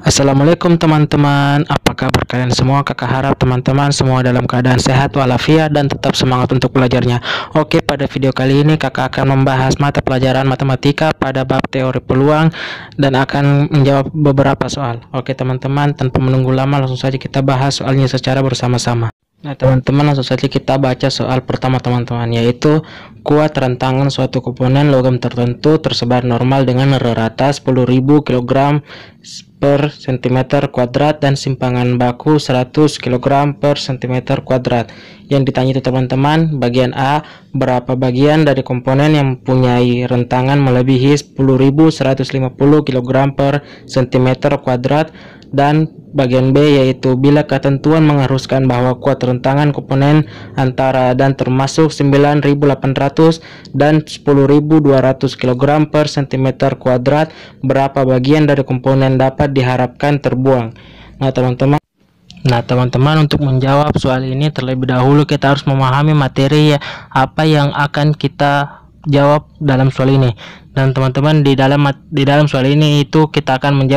Assalamualaikum teman-teman, apa kabar kalian semua? Kakak harap teman-teman semua dalam keadaan sehat walafiat dan tetap semangat untuk belajarnya. Oke, pada video kali ini kakak akan membahas mata pelajaran matematika pada bab teori peluang dan akan menjawab beberapa soal. Oke teman-teman, tanpa menunggu lama langsung saja kita bahas soalnya secara bersama-sama. Nah teman-teman, langsung saja kita baca soal pertama teman-teman, yaitu kuat rentangan suatu komponen logam tertentu tersebar normal dengan rata 10.000 kg per cm kuadrat dan simpangan baku 100 kg per cm kuadrat. Yang ditanya itu teman-teman, bagian A, berapa bagian dari komponen yang mempunyai rentangan melebihi 10.150 kg per cm kuadrat, dan bagian B yaitu bila ketentuan mengharuskan bahwa kuat rentangan komponen antara dan termasuk 9.800 dan 10.200 kg per cm kuadrat, berapa bagian dari komponen dapat diharapkan terbuang. Nah teman-teman, untuk menjawab soal ini terlebih dahulu kita harus memahami materi apa yang akan kita jawab dalam soal ini. Dan teman-teman, di dalam soal ini itu kita akan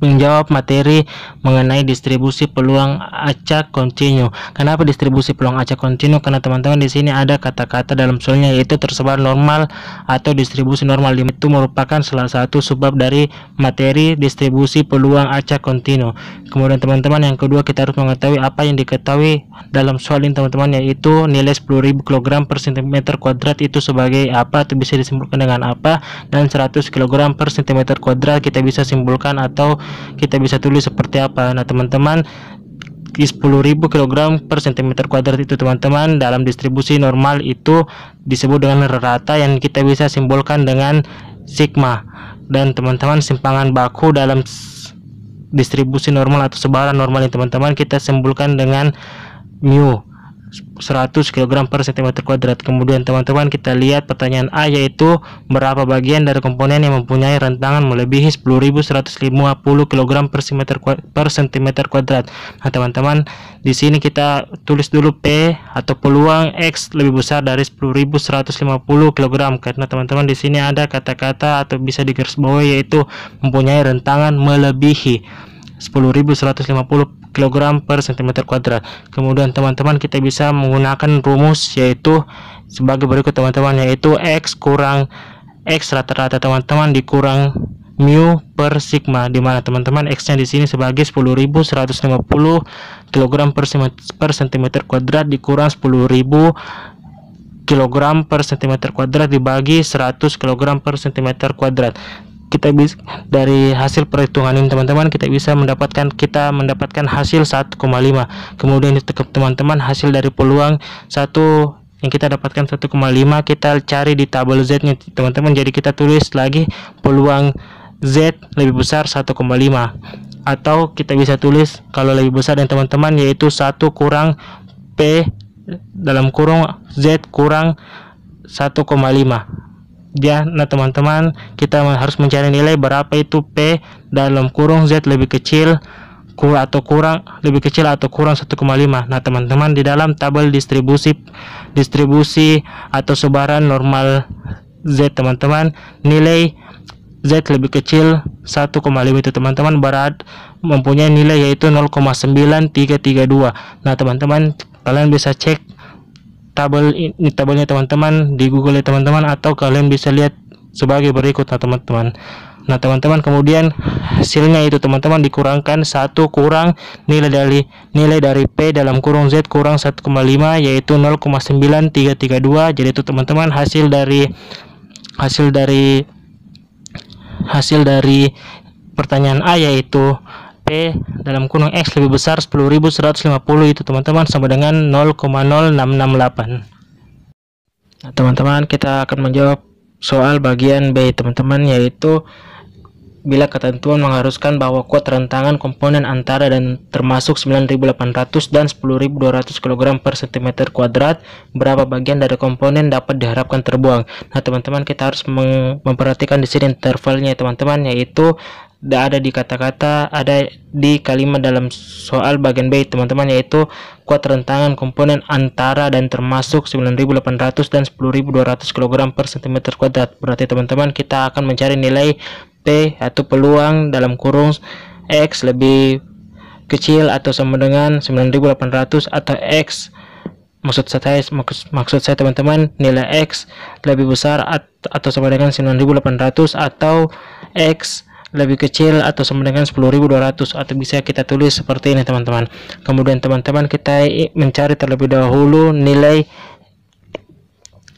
menjawab materi mengenai distribusi peluang acak kontinu. Kenapa distribusi peluang acak kontinu? Karena teman-teman di sini ada kata-kata dalam soalnya yaitu tersebar normal atau distribusi normal. Itu merupakan salah satu sebab dari materi distribusi peluang acak kontinu. Kemudian teman-teman, yang kedua kita harus mengetahui apa yang diketahui dalam soal ini teman-teman, yaitu nilai 10.000 kg per cm kuadrat itu sebagai apa atau bisa disimpulkan dengan apa, dan 100 kg per cm kuadrat kita bisa simpulkan atau kita bisa tulis seperti apa. Nah teman-teman, 10.000 kg per cm kuadrat itu teman-teman dalam distribusi normal itu disebut dengan rata yang kita bisa simpulkan dengan sigma. Dan teman-teman, simpangan baku dalam distribusi normal atau sebaran normal ini teman-teman kita simpulkan dengan mu, 100 kg per cm kuadrat. Kemudian teman-teman kita lihat pertanyaan A, yaitu berapa bagian dari komponen yang mempunyai rentangan melebihi 10.150 kg per cm kuadrat. Nah teman-teman, di sini kita tulis dulu P atau peluang X lebih besar dari 10.150 kg, karena teman-teman di sini ada kata-kata atau bisa digarisbawahi yaitu mempunyai rentangan melebihi 10.150 kg per cm kuadrat. Kemudian teman-teman kita bisa menggunakan rumus yaitu sebagai berikut teman-teman, yaitu X kurang X rata-rata teman-teman dikurang mu per sigma, di mana teman-teman X nya di sini sebagai 10.150 kg per cm kuadrat dikurang 10.000 kg per cm kuadrat dibagi 100 kg per cm kuadrat. Kita bisa dari hasil perhitungan ini teman-teman kita mendapatkan hasil 1,5. Kemudian itu teman-teman hasil dari peluang satu yang kita dapatkan 1,5 kita cari di tabel Z nya teman-teman. Jadi kita tulis lagi peluang Z lebih besar 1,5, atau kita bisa tulis kalau lebih besar dan teman-teman yaitu 1 kurang P dalam kurung Z kurang 1,5 ya. Nah teman-teman, kita harus mencari nilai berapa itu P dalam kurung Z lebih kecil atau kurang 1,5. Nah teman-teman, di dalam tabel distribusi atau sebaran normal Z teman-teman, nilai Z lebih kecil 1,5 itu teman-teman mempunyai nilai yaitu 0,9332. Nah teman-teman, kalian bisa cek tabelnya teman-teman di Google ya teman-teman, atau kalian bisa lihat sebagai berikut teman-teman. Nah teman-teman, kemudian hasilnya itu teman-teman dikurangkan 1 kurang nilai dari P dalam kurung Z kurang 1,5 yaitu 0,9332. Jadi itu teman-teman hasil dari pertanyaan A, yaitu P dalam kurung X lebih besar 10.150 itu teman-teman sama dengan 0,0668. Nah teman-teman, kita akan menjawab soal bagian B teman-teman, yaitu bila ketentuan mengharuskan bahwa kuat rentangan komponen antara dan termasuk 9.800 dan 10.200 kg per cm kuadrat, berapa bagian dari komponen dapat diharapkan terbuang. Nah teman-teman, kita harus memperhatikan di sini intervalnya teman-teman, yaitu ada di kalimat dalam soal bagian B teman-teman, yaitu kuat rentangan komponen antara dan termasuk 9.800 dan 10.200 kg per cm kuadrat. Berarti teman-teman kita akan mencari nilai P atau peluang dalam kurung X lebih kecil atau sama dengan 9800, atau X maksud saya teman-teman, nilai X lebih besar atau sama dengan 9800, atau X lebih kecil atau sama dengan 10.200, atau bisa kita tulis seperti ini teman-teman. Kemudian teman-teman kita mencari terlebih dahulu nilai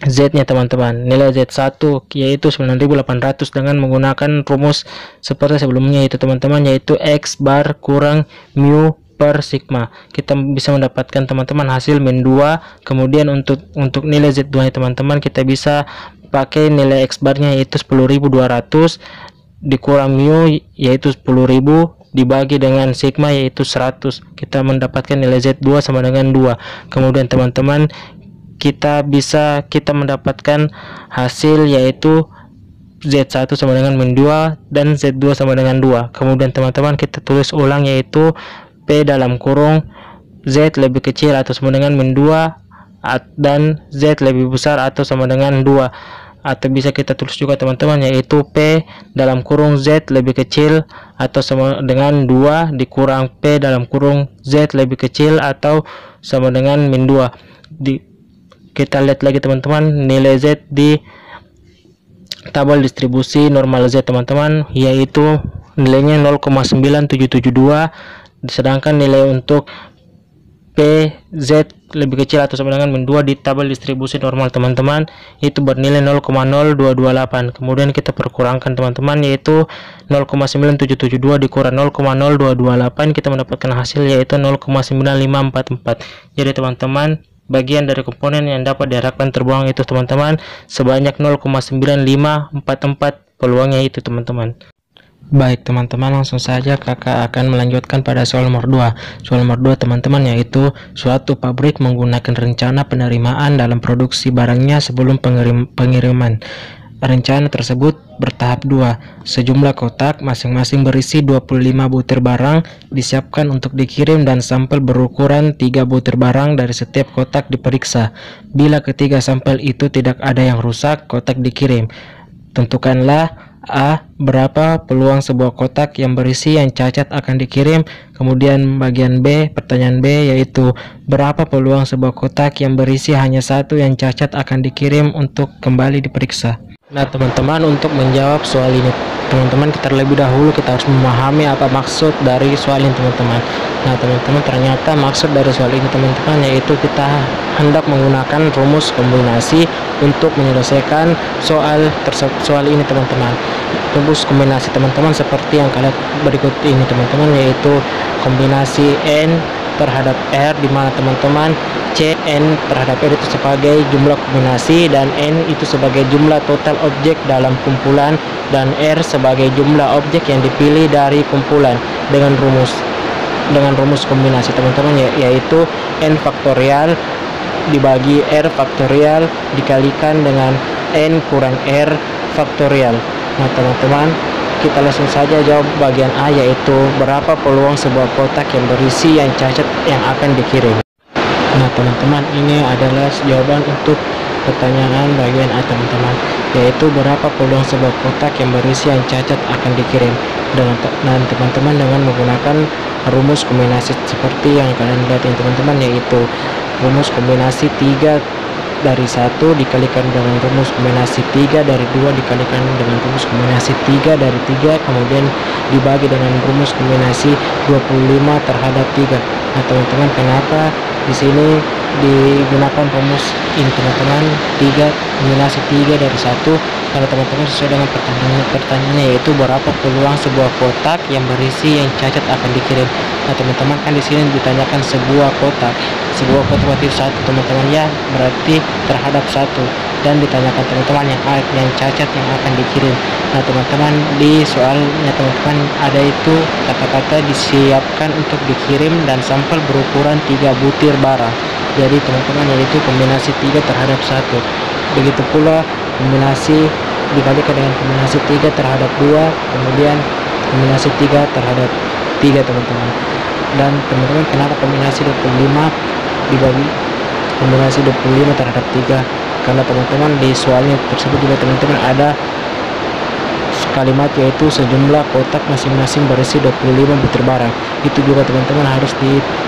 Z nya teman-teman, nilai Z1 yaitu 9800 dengan menggunakan rumus seperti sebelumnya, itu teman-teman, yaitu X bar kurang mu per sigma. Kita bisa mendapatkan teman-teman hasil min 2. Kemudian untuk nilai Z2 nya teman-teman, kita bisa pakai nilai X barnya yaitu 10.200 dikurang mu yaitu 10.000 dibagi dengan sigma yaitu 100. Kita mendapatkan nilai Z2 sama dengan 2. Kemudian teman-teman kita mendapatkan hasil yaitu Z1 sama dengan min 2 dan Z2 sama dengan 2. Kemudian teman-teman kita tulis ulang yaitu P dalam kurung Z lebih kecil atau sama dengan min 2 dan Z lebih besar atau sama dengan 2. Atau bisa kita tulis juga teman-teman yaitu P dalam kurung Z lebih kecil atau sama dengan 2 dikurang P dalam kurung Z lebih kecil atau sama dengan min 2. Kita lihat lagi teman-teman nilai Z di tabel distribusi normal Z teman-teman, yaitu nilainya 0,9772, sedangkan nilai untuk PZ lebih kecil atau sama dengan min 2 di tabel distribusi normal teman-teman itu bernilai 0,0228. Kemudian kita perkurangkan teman-teman, yaitu 0,9772 dikurang 0,0228, kita mendapatkan hasil yaitu 0,9544. Jadi teman-teman bagian dari komponen yang dapat diharapkan terbuang itu teman-teman sebanyak 0,9544 peluangnya itu teman-teman. Baik teman-teman, langsung saja kakak akan melanjutkan pada soal nomor 2. Soal nomor 2 teman-teman yaitu suatu pabrik menggunakan rencana penerimaan dalam produksi barangnya sebelum pengiriman. Rencana tersebut bertahap 2. Sejumlah kotak masing-masing berisi 25 butir barang disiapkan untuk dikirim dan sampel berukuran 3 butir barang dari setiap kotak diperiksa. Bila ketiga sampel itu tidak ada yang rusak, kotak dikirim. Tentukanlah A. Berapa peluang sebuah kotak yang berisi yang cacat akan dikirim. Kemudian bagian B, pertanyaan B yaitu berapa peluang sebuah kotak yang berisi hanya satu yang cacat akan dikirim untuk kembali diperiksa. Nah teman-teman, untuk menjawab soal ini teman-teman, kita terlebih dahulu kita harus memahami apa maksud dari soal ini teman-teman. Nah teman-teman, ternyata maksud dari soal ini teman-teman yaitu kita hendak menggunakan rumus kombinasi untuk menyelesaikan soal ini teman-teman. Rumus kombinasi teman-teman seperti yang kalian berikut ini teman-teman, yaitu kombinasi N terhadap R, di mana teman-teman Cn terhadap R itu sebagai jumlah kombinasi dan N itu sebagai jumlah total objek dalam kumpulan dan R sebagai jumlah objek yang dipilih dari kumpulan dengan rumus kombinasi teman-teman, yaitu N faktorial dibagi R faktorial dikalikan dengan N kurang R faktorial. Nah teman-teman, kita langsung saja jawab bagian A, yaitu berapa peluang sebuah kotak yang berisi yang cacat yang akan dikirim. Nah teman-teman, ini adalah jawaban untuk pertanyaan bagian A teman-teman, yaitu berapa peluang sebuah kotak yang berisi yang cacat akan dikirim dengan teman-teman dengan menggunakan rumus kombinasi seperti yang kalian lihat ini teman-teman, yaitu rumus kombinasi 3 dari 1 dikalikan dengan rumus kombinasi 3 dari 2 dikalikan dengan rumus kombinasi 3 dari 3 kemudian dibagi dengan rumus kombinasi 25 terhadap 3. Nah teman-teman, kenapa di sini digunakan rumus ini teman-teman, 3 kombinasi 3 dari 1? Karena teman-teman sesuai dengan pertanyaannya yaitu berapa peluang sebuah kotak yang berisi yang cacat akan dikirim. Nah teman-teman, kan di sini ditanyakan sebuah kotak berarti satu teman-teman, ya berarti terhadap satu, dan ditanyakan teman-teman yang cacat yang akan dikirim. Nah teman-teman, di soalnya teman-teman ada itu kata-kata disiapkan untuk dikirim dan sampel berukuran 3 butir barang. Jadi teman-teman, yaitu kombinasi 3 terhadap 1. Begitu pula kombinasi dibalikan dengan kombinasi 3 terhadap 2, kemudian kombinasi 3 terhadap 3 teman-teman. Dan teman-teman, kenapa kombinasi 25 dibagi kombinasi 25 terhadap 3? Karena teman-teman di soalnya tersebut juga teman-teman ada kalimat, yaitu sejumlah kotak masing-masing berisi 25 butir barang. Itu juga teman-teman harus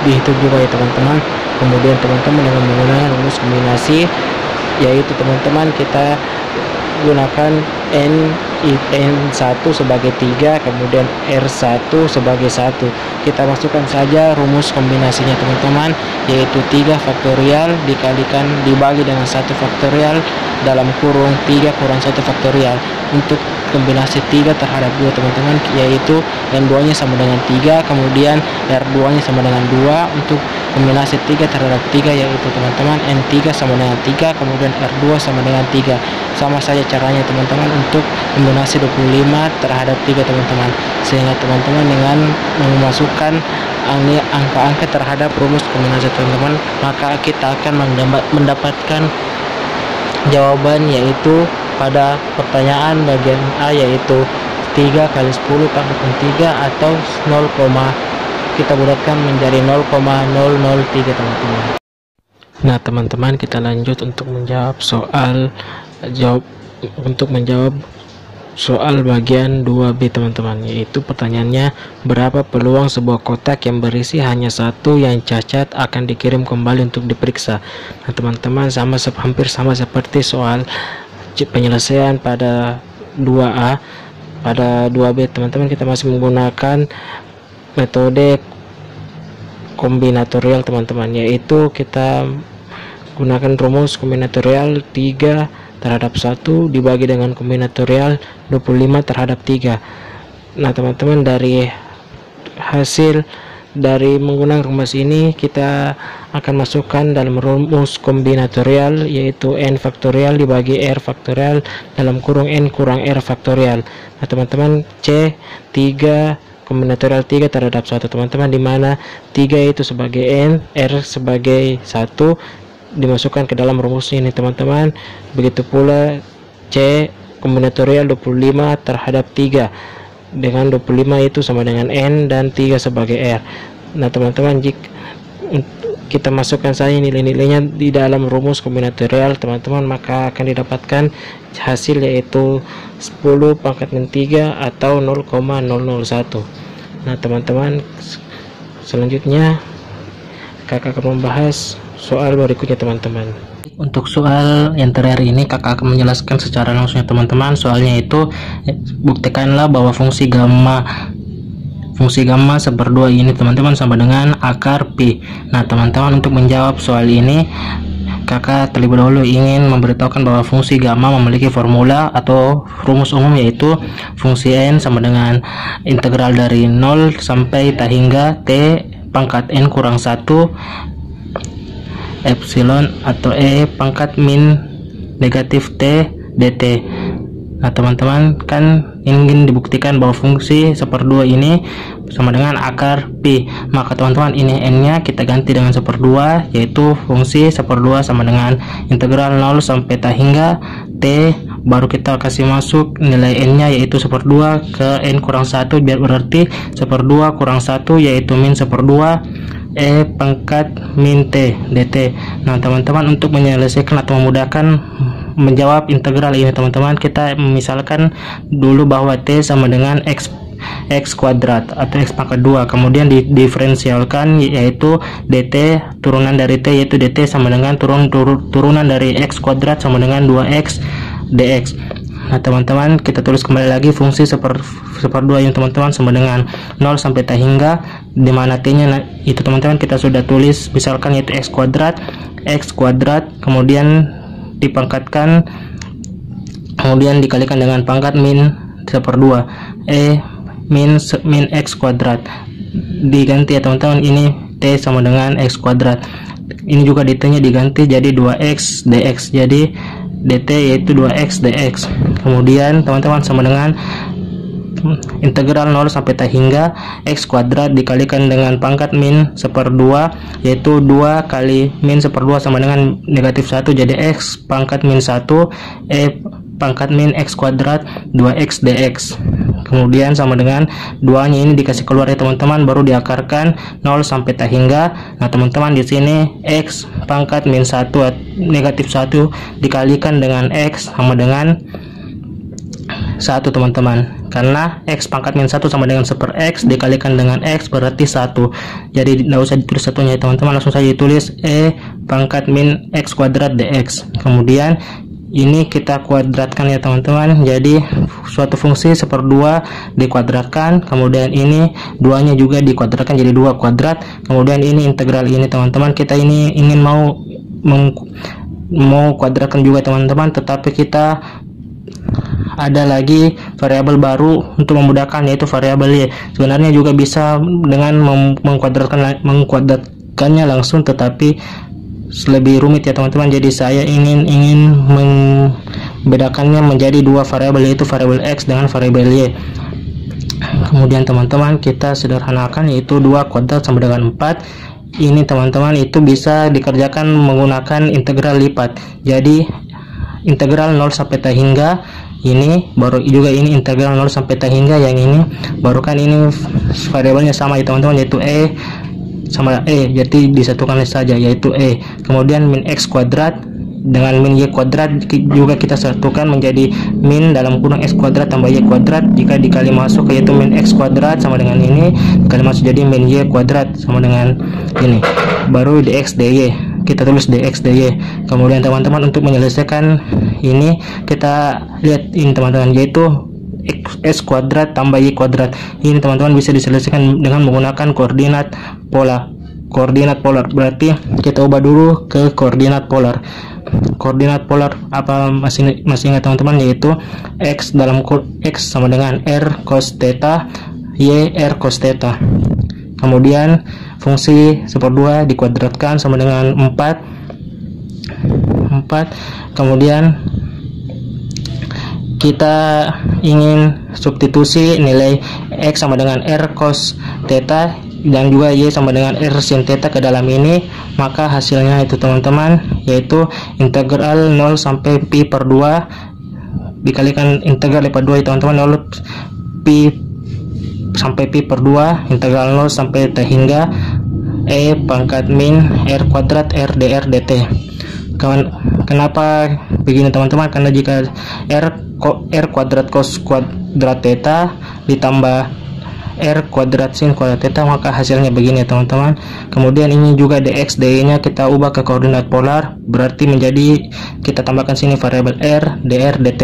dihitung juga ya teman-teman. Kemudian teman-teman dengan menggunakan rumus kombinasi, yaitu teman-teman kita gunakan N1 sebagai 3, kemudian R1 sebagai 1. Kita masukkan saja rumus kombinasinya teman-teman, yaitu 3 faktorial dibagi dengan 1 faktorial dalam kurung 3 kurang 1 faktorial. Untuk kombinasi 3 terhadap 2 teman-teman, yaitu N2 nya sama dengan 3, kemudian R2 nya sama dengan 2. Untuk kombinasi 3 terhadap 3, yaitu teman-teman N3 sama dengan 3, kemudian R2 sama dengan 3. Sama saja caranya teman-teman untuk kombinasi 25 terhadap 3 teman-teman, sehingga teman-teman dengan memasukkan angka-angka terhadap rumus kombinasi teman-teman, maka kita akan mendapatkan jawaban, yaitu pada pertanyaan bagian A, yaitu 3 kali 10 pangkat 3 atau 0, kita bulatkan menjadi 0,003 teman-teman. Nah teman-teman, kita lanjut untuk menjawab soal bagian 2B teman-teman, yaitu pertanyaannya, berapa peluang sebuah kotak yang berisi hanya 1 yang cacat akan dikirim kembali untuk diperiksa. Nah teman-teman, hampir sama seperti soal penyelesaian pada 2A. Pada 2B teman-teman, kita masih menggunakan metode kombinatorial teman-teman, yaitu kita gunakan rumus kombinatorial 3 terhadap 1 dibagi dengan kombinatorial 25 terhadap 3. Nah teman-teman, dari hasil dari menggunakan rumus ini, kita akan masukkan dalam rumus kombinatorial, yaitu N faktorial dibagi R faktorial dalam kurung N kurang R faktorial. Nah teman-teman, C 3 kombinatorial 3 terhadap 1 teman-teman, dimana 3 itu sebagai N, R sebagai 1 dimasukkan ke dalam rumus ini teman-teman. Begitu pula C kombinatorial 25 terhadap 3, dengan 25 itu sama dengan N dan 3 sebagai R. Nah teman-teman, jika kita masukkan saja nilai-nilainya di dalam rumus kombinatorial teman-teman, maka akan didapatkan hasil, yaitu 10 pangkat min 3 atau 0,001. Nah teman-teman, selanjutnya kakak akan membahas soal berikutnya teman-teman. Untuk soal yang terakhir ini, kakak akan menjelaskan secara langsung ya teman-teman. Soalnya itu, buktikanlah bahwa fungsi gamma 1/2 ini teman-teman sama dengan akar pi. Nah teman-teman, untuk menjawab soal ini, kakak terlebih dahulu ingin memberitahukan bahwa fungsi gamma memiliki formula atau rumus umum, yaitu fungsi n sama dengan integral dari 0 sampai t hingga t pangkat n kurang 1 epsilon atau e pangkat min negatif t dt. Nah teman-teman, kan ingin dibuktikan bahwa fungsi 1/2 ini sama dengan akar pi, maka teman-teman, ini n nya kita ganti dengan 1/2, yaitu fungsi 1/2 sama dengan integral 0 sampai t hingga t, baru kita kasih masuk nilai n nya, yaitu 1/2 ke n kurang 1, biar berarti 1/2 kurang 1 yaitu min 1/2 e pangkat min t dt. Nah teman-teman, untuk menyelesaikan atau memudahkan menjawab integral ini teman-teman, kita misalkan dulu bahwa t sama dengan x kuadrat atau x pangkat 2, kemudian didiferensialkan, yaitu dt turunan dari t, yaitu dt sama dengan turunan dari x kuadrat sama dengan 2x dx. Nah teman-teman, kita tulis kembali lagi fungsi 1/2 ini teman-teman sama dengan 0 sampai t hingga, dimana t nya itu teman-teman kita sudah tulis, misalkan yaitu x kuadrat, kemudian dipangkatkan, kemudian dikalikan dengan pangkat min 1/2 min x kuadrat, diganti ya teman-teman, ini t sama dengan x kuadrat, ini juga dt nya diganti jadi 2x dx, jadi dt yaitu 2x dx. Kemudian teman-teman, sama dengan integral 0 sampai t hingga x kuadrat dikalikan dengan pangkat min 1/2, yaitu 2 kali min 1/2 sama dengan negatif 1, jadi x pangkat min 1 e pangkat min x kuadrat 2x dx. Kemudian sama dengan 2 nya ini dikasih keluar ya teman-teman, baru diakarkan 0 sampai t hingga. Nah teman-teman, di sini x pangkat min 1 negatif 1 dikalikan dengan x sama dengan 1 teman-teman, karena X pangkat min 1 sama dengan 1 per X dikalikan dengan X berarti 1. Jadi tidak usah ditulis satunya teman-teman, langsung saja ditulis E pangkat min X kuadrat dx. Kemudian ini kita kuadratkan ya teman-teman, jadi suatu fungsi 1/2 dikuadratkan, kemudian ini 2-nya juga dikuadratkan jadi 2 kuadrat, kemudian ini integral ini teman-teman, kita ini ingin mau kuadratkan juga teman-teman, tetapi kita ada lagi variabel baru untuk memudahkan, yaitu variabel Y. Sebenarnya juga bisa dengan mengkuadratkannya langsung, tetapi lebih rumit ya teman-teman. Jadi saya ingin membedakannya menjadi 2 variabel, yaitu variabel X dengan variabel Y. Kemudian teman-teman kita sederhanakan, yaitu 2 kuadrat sama dengan 4. Ini teman-teman itu bisa dikerjakan menggunakan integral lipat. Jadi integral 0 sampai T hingga ini, baru juga ini integral 0 sampai T hingga yang ini, baru kan ini variabelnya sama ya teman-teman, yaitu E sama E, jadi disatukan saja yaitu E. Kemudian min X kuadrat dengan min Y kuadrat juga kita satukan menjadi min dalam kurung X kuadrat tambah Y kuadrat, jika dikali masuk yaitu min X kuadrat sama dengan ini, dikali masuk jadi min Y kuadrat sama dengan ini, baru dx dy, kita tulis dx dy. Kemudian teman-teman untuk menyelesaikan ini kita lihat ini teman-teman, yaitu X kuadrat tambah Y kuadrat. Ini teman-teman bisa diselesaikan dengan menggunakan koordinat polar. Berarti kita ubah dulu ke koordinat polar. Koordinat polar apa masih ingat teman-teman, yaitu X dalam X sama dengan R cos theta, Y R cos theta. Kemudian fungsi 1/2 dikuadratkan sama dengan 4. Kemudian kita ingin substitusi nilai X sama dengan R cos theta dan juga Y sama dengan R sin theta ke dalam ini, maka hasilnya itu teman-teman yaitu integral 0 sampai pi per 2 dikalikan integral per 2 teman-teman, 0 pi sampai pi per 2 integral 0 sampai T hingga E pangkat min R kuadrat R dr dt. Kenapa begini teman-teman? Karena jika R kuadrat cos kuadrat theta ditambah R kuadrat sin kuadrat theta, maka hasilnya begini ya teman-teman. Kemudian ini juga dx dy nya kita ubah ke koordinat polar, berarti menjadi kita tambahkan sini variabel R dr dt.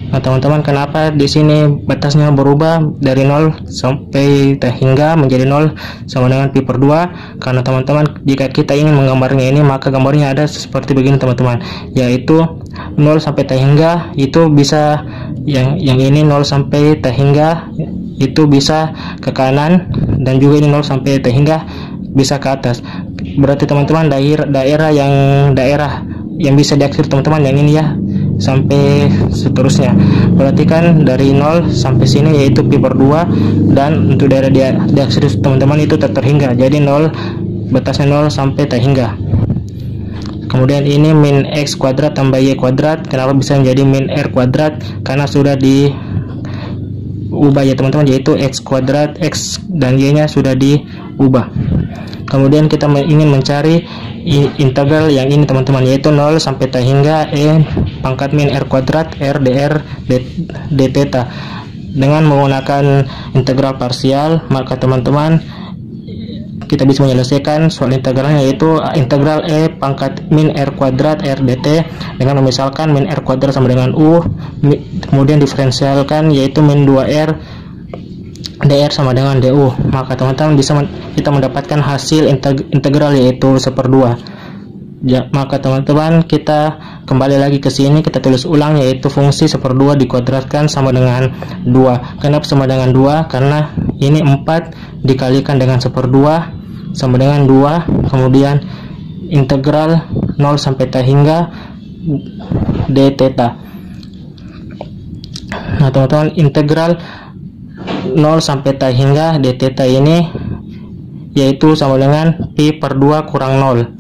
Nah teman-teman, kenapa di sini batasnya berubah dari 0 sampai T hingga menjadi 0 sama dengan pi per 2? Karena teman-teman jika kita ingin menggambarnya ini, maka gambarnya ada seperti begini teman-teman, yaitu 0 sampai T hingga itu bisa yang ini 0 sampai T hingga itu bisa ke kanan, dan juga ini 0 sampai T hingga bisa ke atas. Berarti teman-teman daerah yang bisa diakhiri teman-teman yang ini ya, sampai seterusnya. Berarti kan dari 0 sampai sini yaitu pi per 2, dan untuk daerah diakhiri teman-teman itu terhingga, jadi 0 batasnya 0 sampai T hingga. Kemudian ini min X kuadrat tambah Y kuadrat. Kenapa bisa menjadi min R kuadrat? Karena sudah diubah ya teman-teman, yaitu X kuadrat, X dan Y nya sudah diubah. Kemudian kita ingin mencari integral yang ini teman-teman, yaitu 0 sampai T hingga E pangkat min R kuadrat R dr d theta. Dengan menggunakan integral parsial, maka teman-teman kita bisa menyelesaikan soal integralnya, yaitu integral E pangkat min R kuadrat R dt dengan memisalkan min R kuadrat sama dengan U, kemudian diferensialkan yaitu min 2R dr sama dengan du. Maka teman-teman bisa kita mendapatkan hasil integral yaitu 1/2. Ya, maka teman-teman kita kembali lagi ke sini, kita tulis ulang, yaitu fungsi 1/2 dikuadratkan sama dengan 2. Kenapa sama dengan 2? Karena ini 4 dikalikan dengan 1/2 sama dengan 2, kemudian integral 0 sampai T hingga d theta. Nah teman-teman, integral 0 sampai T hingga d theta ini yaitu sama dengan pi per 2 kurang 0.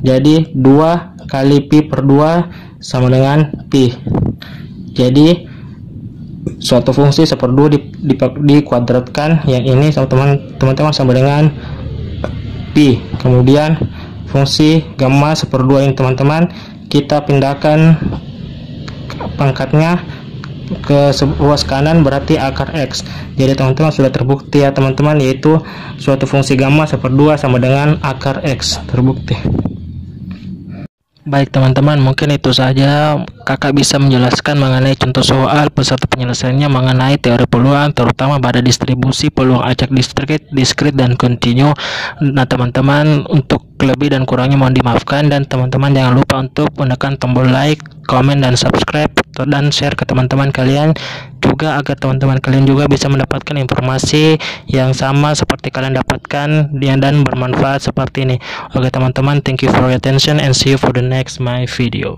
Jadi 2 kali pi per 2 sama dengan pi. Jadi suatu fungsi 1/2 dikuadratkan yang ini teman-teman sama dengan pi. Kemudian fungsi gamma 1/2 ini teman-teman kita pindahkan pangkatnya ke ruas kanan berarti akar X. Jadi teman-teman sudah terbukti ya teman-teman, yaitu suatu fungsi gamma /2 sama dengan akar X, terbukti. Baik teman-teman, mungkin itu saja kakak bisa menjelaskan mengenai contoh soal beserta penyelesaiannya mengenai teori peluang, terutama pada distribusi peluang acak diskrit dan kontinu. Nah teman-teman, untuk lebih dan kurangnya mohon dimaafkan, dan teman-teman jangan lupa untuk menekan tombol like, komen, dan subscribe, dan share ke teman-teman kalian juga, agar teman-teman kalian juga bisa mendapatkan informasi yang sama seperti kalian dapatkan dan bermanfaat seperti ini. Oke teman-teman, thank you for your attention and see you for the next my video.